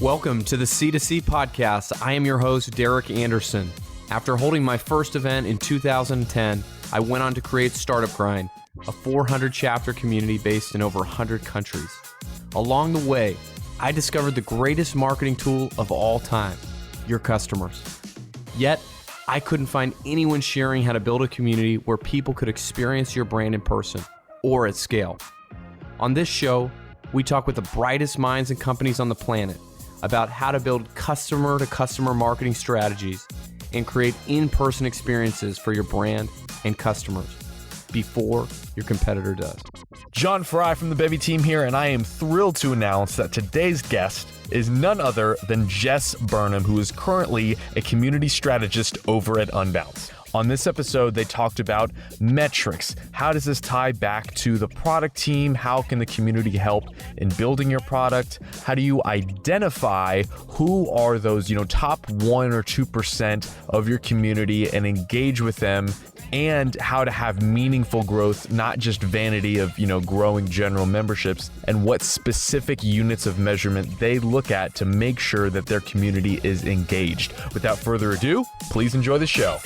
Welcome to the C2C podcast. I am your host, Derek Anderson. After holding my first event in 2010, I went on to create Startup Grind, a 400-chapter community based in over 100 countries. Along the way, I discovered the greatest marketing tool of all time, your customers. Yet, I couldn't find anyone sharing how to build a community where people could experience your brand in person or at scale. On this show, we talk with the brightest minds and companies on the planet about how to build customer-to-customer marketing strategies and create in-person experiences for your brand and customers before your competitor does. John Fry from the Bevy team here, and I am thrilled to announce that today's guest is none other than Jess Burnham, who is currently a community strategist over at Unbounce. On this episode, they talked about metrics. How does this tie back to the product team? How can the community help in building your product? How do you identify who are those, top 1 or 2% of your community and engage with them? And how to have meaningful growth, not just vanity of, growing general memberships, and what specific units of measurement they look at to make sure that their community is engaged. Without further ado, please enjoy the show.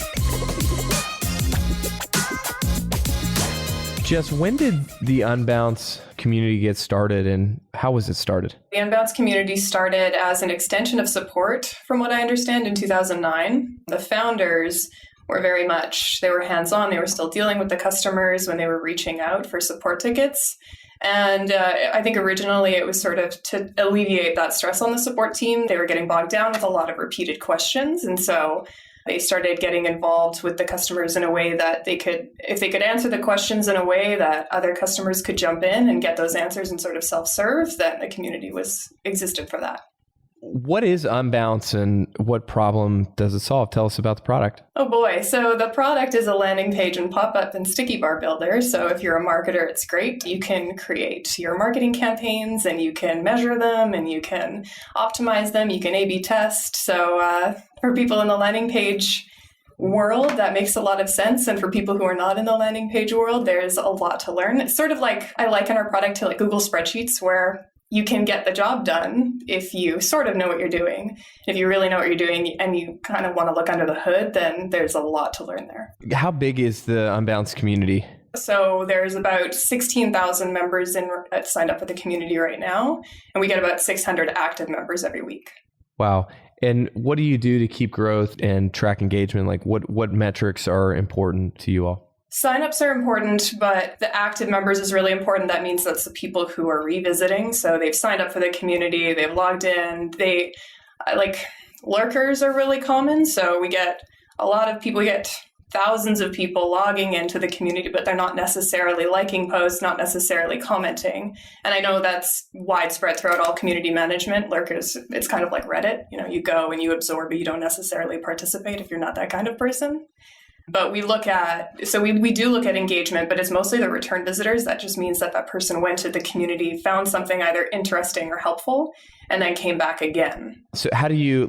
Jess, when did the Unbounce community get started and how was it started? The Unbounce community started as an extension of support, from what I understand, in 2009. The founders were they were hands-on. They were still dealing with the customers when they were reaching out for support tickets. And I think originally it was sort of to alleviate that stress on the support team. They were getting bogged down with a lot of repeated questions. And so they started getting involved with the customers in a way that if they could answer the questions in a way that other customers could jump in and get those answers and sort of self-serve, then the community existed for that. What is Unbounce and what problem does it solve? Tell us about the product. Oh boy. So the product is a landing page and pop-up and sticky bar builder. So if you're a marketer, it's great. You can create your marketing campaigns and you can measure them and you can optimize them. You can A/B test. So for people in the landing page world, that makes a lot of sense. And for people who are not in the landing page world, there's a lot to learn. It's sort of like, I liken our product to like Google Spreadsheets, where you can get the job done if you sort of know what you're doing. If you really know what you're doing and you kind of want to look under the hood, then there's a lot to learn there. How big is the Unbounce community? So there's about 16,000 members signed up for the community right now, and we get about 600 active members every week. Wow. And what do you do to keep growth and track engagement? Like what metrics are important to you all? Signups are important, but the active members is really important. That means that's the people who are revisiting. So they've signed up for the community, they've logged in. Lurkers are really common. So we get thousands of people logging into the community, but they're not necessarily liking posts, not necessarily commenting. And I know that's widespread throughout all community management. Lurkers, it's kind of like Reddit. You go and you absorb, but you don't necessarily participate if you're not that kind of person. But we do look at engagement, but it's mostly the return visitors. That just means that person went to the community, found something either interesting or helpful, and then came back again. So how do you,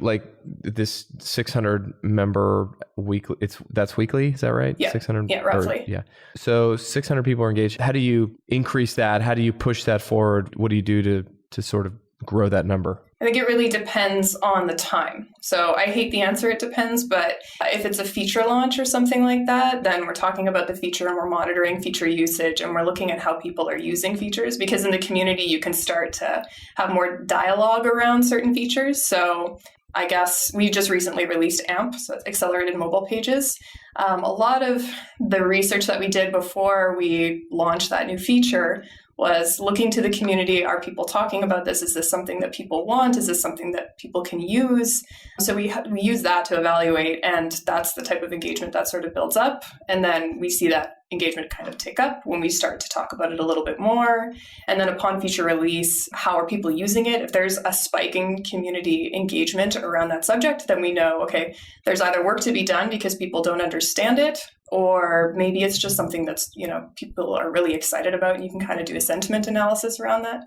this 600 member weekly, that's weekly, is that right? Yeah, 600, yeah, roughly. Yeah. So 600 people are engaged. How do you increase that? How do you push that forward? What do you do to sort of grow that number? I think it really depends on the time. So I hate the answer, it depends, but if it's a feature launch or something like that, then we're talking about the feature and we're monitoring feature usage and we're looking at how people are using features, because in the community, you can start to have more dialogue around certain features. So I guess we just recently released AMP, so it's accelerated mobile pages. A lot of the research that we did before we launched that new feature was looking to the community. Are people talking about this? Is this something that people want? Is this something that people can use? So we use that to evaluate, and that's the type of engagement that sort of builds up. And then we see that engagement kind of tick up when we start to talk about it a little bit more. And then upon feature release, how are people using it? If there's a spike in community engagement around that subject, then we know, okay, there's either work to be done because people don't understand it, or maybe it's just something that's, people are really excited about, and you can kind of do a sentiment analysis around that.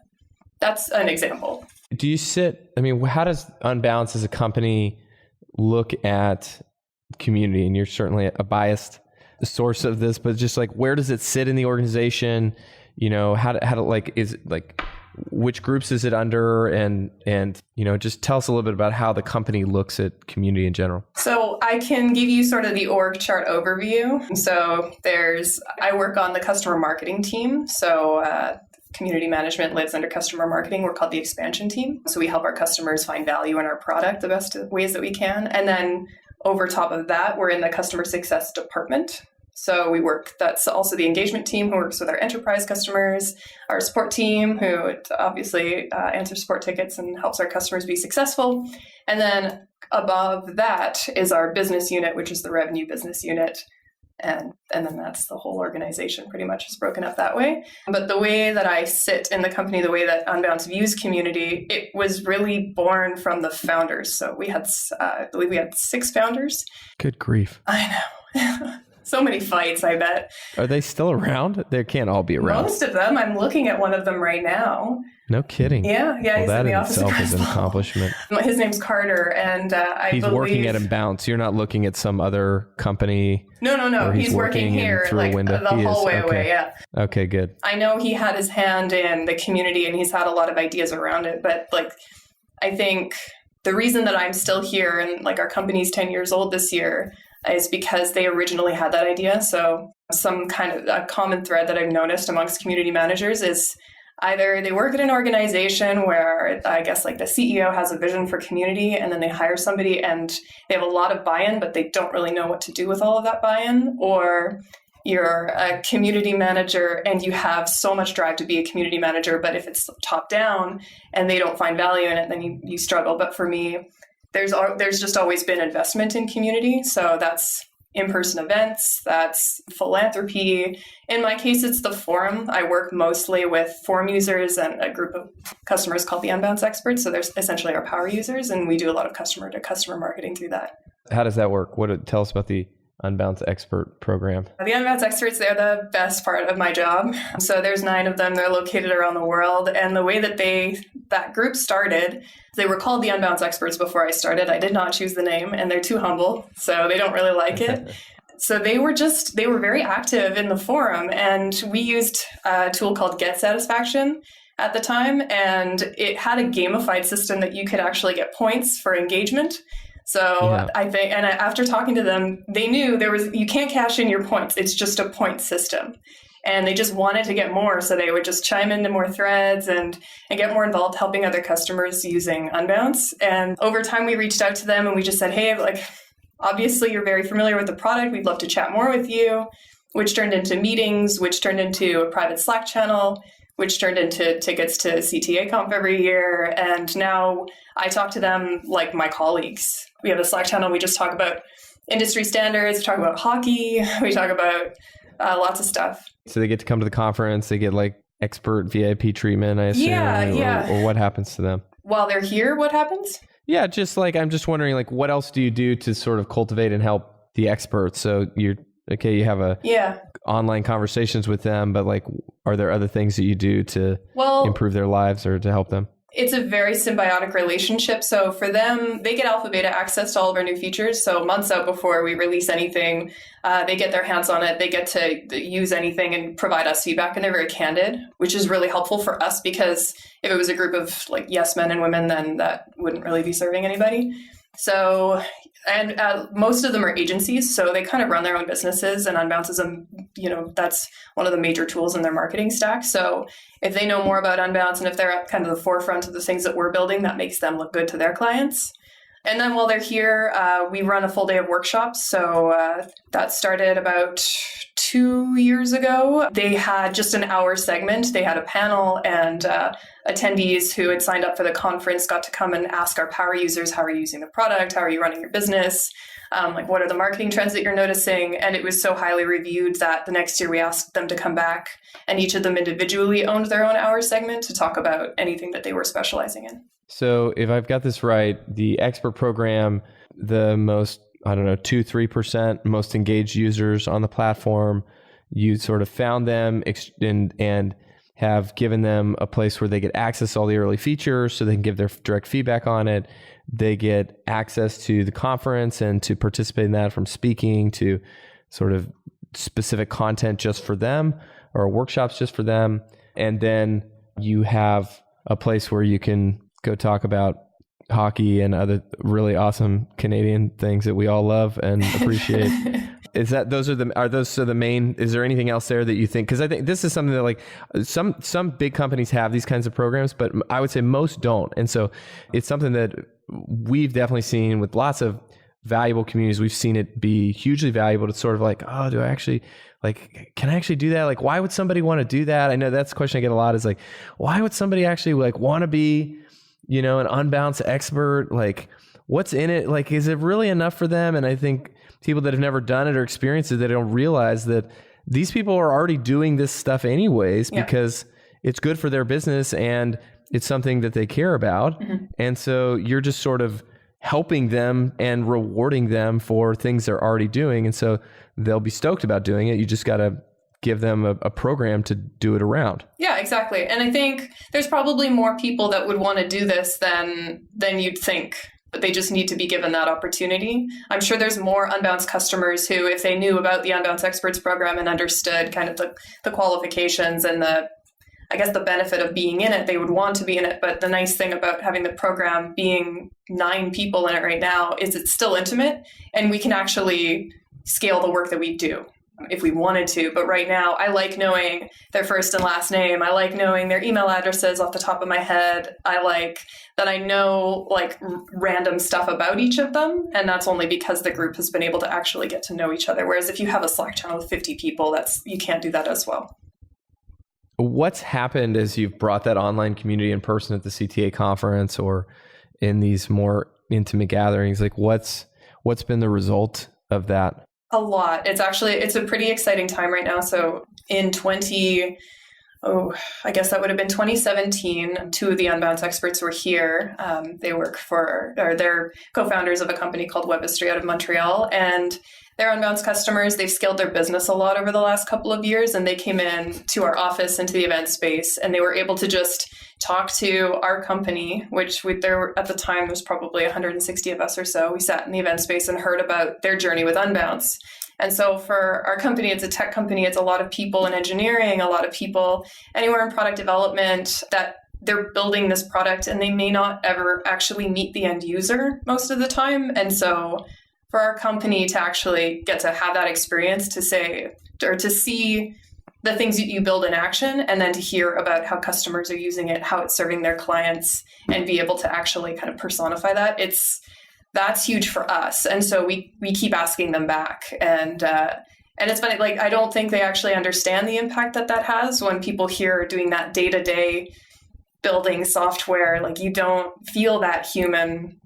That's an example. How does Unbounce as a company look at community? And you're certainly a biased source of this, but just where does it sit in the organization? which groups is it under, and just tell us a little bit about how the company looks at community in general. So I can give you sort of the org chart overview. So I work on the customer marketing team. So community management lives under customer marketing. We're called the expansion team. So we help our customers find value in our product the best ways that we can. And then over top of that, we're in the customer success department. So that's also the engagement team who works with our enterprise customers, our support team who obviously answers support tickets and helps our customers be successful. And then above that is our business unit, which is the revenue business unit. And then that's the whole organization pretty much is broken up that way. But the way that I sit in the company, the way that Unbounce views community, it was really born from the founders. So we had, I believe we had 6 founders. Good grief. I know. So many fights, I bet. Are they still around? They can't all be around. Most of them. I'm looking at one of them right now. No kidding. Yeah. Well, He's that in the in office itself is an accomplishment. His name's Carter, and he's working at Unbounce. You're not looking at some other company. No. He's working here, through a window. The hallway away. Yeah. Okay, good. I know he had his hand in the community, and he's had a lot of ideas around it. But I think the reason that I'm still here and our company's 10 years old this year is because they originally had that idea. So some kind of a common thread that I've noticed amongst community managers is either they work at an organization where I guess the CEO has a vision for community, and then they hire somebody and they have a lot of buy-in, but they don't really know what to do with all of that buy-in, or you're a community manager and you have so much drive to be a community manager, but if it's top down and they don't find value in it, then you struggle. But for me, there's just always been investment in community. So that's in-person events, that's philanthropy. In my case, it's the forum. I work mostly with forum users and a group of customers called the Unbounce experts. So there's essentially our power users, and we do a lot of customer to customer marketing through that. How does that work? Tell us about the Unbounce expert program. The Unbounce experts, they're the best part of my job. So there's 9 of them. They're located around the world. And the way that that group started, they were called the Unbounce experts before I started. I did not choose the name, and they're too humble, so they don't really like it. So they were very active in the forum, and we used a tool called Get Satisfaction at the time, and it had a gamified system that you could actually get points for engagement. So yeah. I think, and after talking to them, they knew you can't cash in your points. It's just a point system. And they just wanted to get more. So they would just chime into more threads and get more involved helping other customers using Unbounce. And over time, we reached out to them and we just said, hey, obviously you're very familiar with the product. We'd love to chat more with you, which turned into meetings, which turned into a private Slack channel, which turned into tickets to CTA Conf every year. And now I talk to them like my colleagues. We have a Slack channel. We just talk about industry standards, we talk about hockey, we talk about lots of stuff. So they get to come to the conference, they get expert VIP treatment, I assume. Yeah. Or what happens to them? While they're here, what happens? Yeah, just I'm just wondering, what else do you do to sort of cultivate and help the experts? So you have online conversations with them, but are there other things that you do to improve their lives or to help them? It's a very symbiotic relationship. So for them, they get alpha beta access to all of our new features. So months out before we release anything, they get their hands on it. They get to use anything and provide us feedback. And they're very candid, which is really helpful for us because if it was a group of yes men and women, then that wouldn't really be serving anybody. So, and most of them are agencies, so they kind of run their own businesses, and Unbounce is that's one of the major tools in their marketing stack. So if they know more about Unbounce and if they're at kind of the forefront of the things that we're building, that makes them look good to their clients. And then while they're here, we run a full day of workshops. So that started about 2 years ago. They had just an hour segment. They had a panel, and attendees who had signed up for the conference got to come and ask our power users, how are you using the product? How are you running your business? What are the marketing trends that you're noticing? And it was so highly reviewed that the next year we asked them to come back, and each of them individually owned their own hour segment to talk about anything that they were specializing in. So if I've got this right, the expert program, the most, 2-3% most engaged users on the platform, you sort of found them and have given them a place where they get access to all the early features so they can give their direct feedback on it. They get access to the conference and to participate in that, from speaking to sort of specific content just for them or workshops just for them. And then you have a place where you can go talk about hockey and other really awesome Canadian things that we all love and appreciate. Is there anything else there that you think? Because I think this is something that like some big companies have these kinds of programs, but I would say most don't. And so it's something that we've definitely seen with lots of valuable communities. We've seen it be hugely valuable to sort of like, oh, do I actually, like, can I actually do that? Like, why would somebody want to do that? I know that's the question I get a lot is like, why would somebody actually like want to be, an Unbounce expert? Like, what's in it? Like, is it really enough for them? And I think people that have never done it or experienced it, they don't realize that these people are already doing this stuff anyways, because it's good for their business and it's something that they care about. Mm-hmm. And so you're just sort of helping them and rewarding them for things they're already doing. And so they'll be stoked about doing it. You just got to give them a program to do it around. Yeah, exactly. And I think there's probably more people that would want to do this than you'd think. But they just need to be given that opportunity. I'm sure there's more Unbounce customers who, if they knew about the Unbounce Experts program and understood kind of the qualifications and the benefit of being in it, they would want to be in it. But the nice thing about having the program being 9 people in it right now is it's still intimate and we can actually scale the work that we do if we wanted to. But right now, I like knowing their first and last name. I like knowing their email addresses off the top of my head. I like that I know like random stuff about each of them. And that's only because the group has been able to actually get to know each other. Whereas if you have a Slack channel with 50 people, you can't do that as well. What's happened as you've brought that online community in person at the CTA conference or in these more intimate gatherings? Like what's been the result of that? A lot. It's a pretty exciting time right now. So in 2017, 2 of the Unbounce experts were here. They they're co-founders of a company called Webistry out of Montreal, and they're Unbounce customers. They've scaled their business a lot over the last couple of years, and they came in to our office into the event space, and they were able to just talk to our company, which at the time was probably 160 of us or so. We sat in the event space and heard about their journey with Unbounce. And so for our company, it's a tech company. It's a lot of people in engineering, a lot of people anywhere in product development that they're building this product and they may not ever actually meet the end user most of the time. And so for our company to actually get to have that experience to see the things that you build in action and then to hear about how customers are using it, how it's serving their clients and be able to actually kind of personify that, that's huge for us. And so we keep asking them back. And it's funny, like, I don't think they actually understand the impact that has when people hear doing that day-to-day building software. Like, you don't feel that human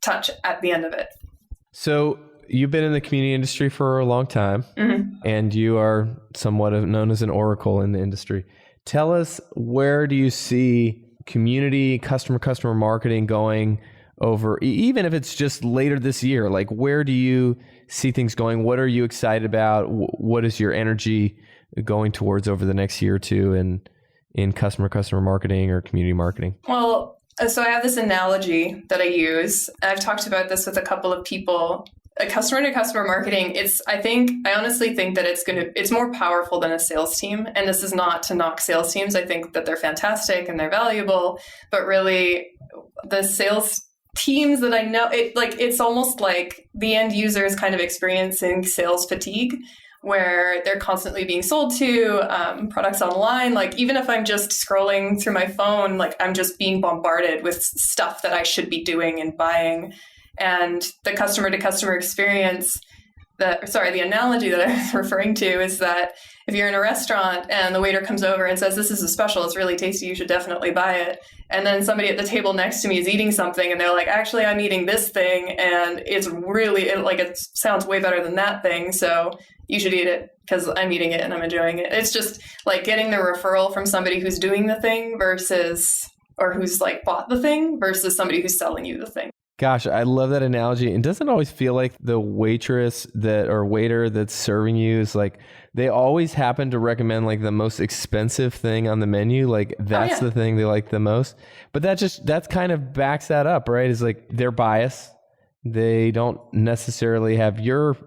touch at the end of it. So you've been in the community industry for a long time, mm-hmm. and you are somewhat known as an oracle in the industry. Tell us, where do you see community, customer marketing going over, even if it's just later this year? Like, where do you see things going? What are you excited about? What is your energy going towards over the next year or two in customer marketing or community marketing? Well, so I have this analogy that I use. I've talked about this with a couple of people. Customer to customer marketing, I honestly think that it's more powerful than a sales team. And this is not to knock sales teams. I think that they're fantastic and they're valuable, but really the sales teams that I know, it's almost like the end user is kind of experiencing sales fatigue, where they're constantly being sold to products online. Like, even if I'm just scrolling through my phone, like, I'm just being bombarded with stuff that I should be doing and buying. And the customer to customer experience, the analogy that I was referring to is that if you're in a restaurant and the waiter comes over and says, "This is a special, it's really tasty, you should definitely buy it." And then somebody at the table next to me is eating something and they're like, "Actually, I'm eating this thing and it's really, it sounds way better than that thing, so you should eat it because I'm eating it and I'm enjoying it." It's just like getting the referral from somebody who's doing the thing or who's like bought the thing versus somebody who's selling you the thing. Gosh, I love that analogy. And doesn't it always feel like the waitress or waiter that's serving you is like, they always happen to recommend like the most expensive thing on the menu. Like, that's the thing they like the most. But that kind of backs that up, right? It's like their bias. They don't necessarily have your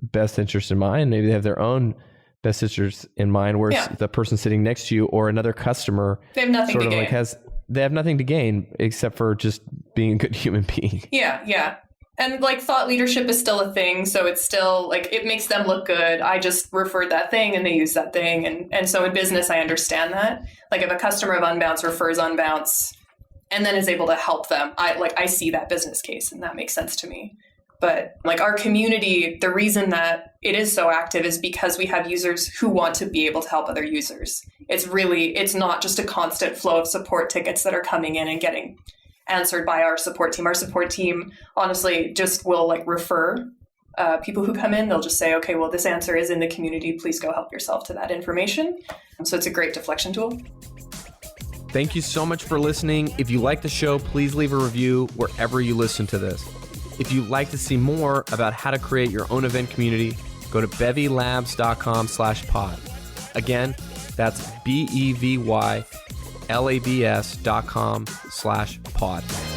best interest in mind. Maybe they have their own best interest in mind, whereas the person sitting next to you or another customer, they have nothing sort to of gain. like has they have nothing to gain except for just being a good human being. Yeah. And like thought leadership is still a thing. So it's still like, it makes them look good. I just referred that thing and they use that thing. And so in business, I understand that. Like if a customer of Unbounce refers Unbounce and then is able to help them, I see that business case and that makes sense to me. But like our community, the reason that it is so active is because we have users who want to be able to help other users. It's not just a constant flow of support tickets that are coming in and getting answered by our support team. Our support team honestly just will like refer people who come in. They'll just say, okay, well, this answer is in the community. Please go help yourself to that information. So it's a great deflection tool. Thank you so much for listening. If you like the show, please leave a review wherever you listen to this. If you'd like to see more about how to create your own event community, go to bevylabs.com/pod. Again, that's BEVYLABS.com/pod.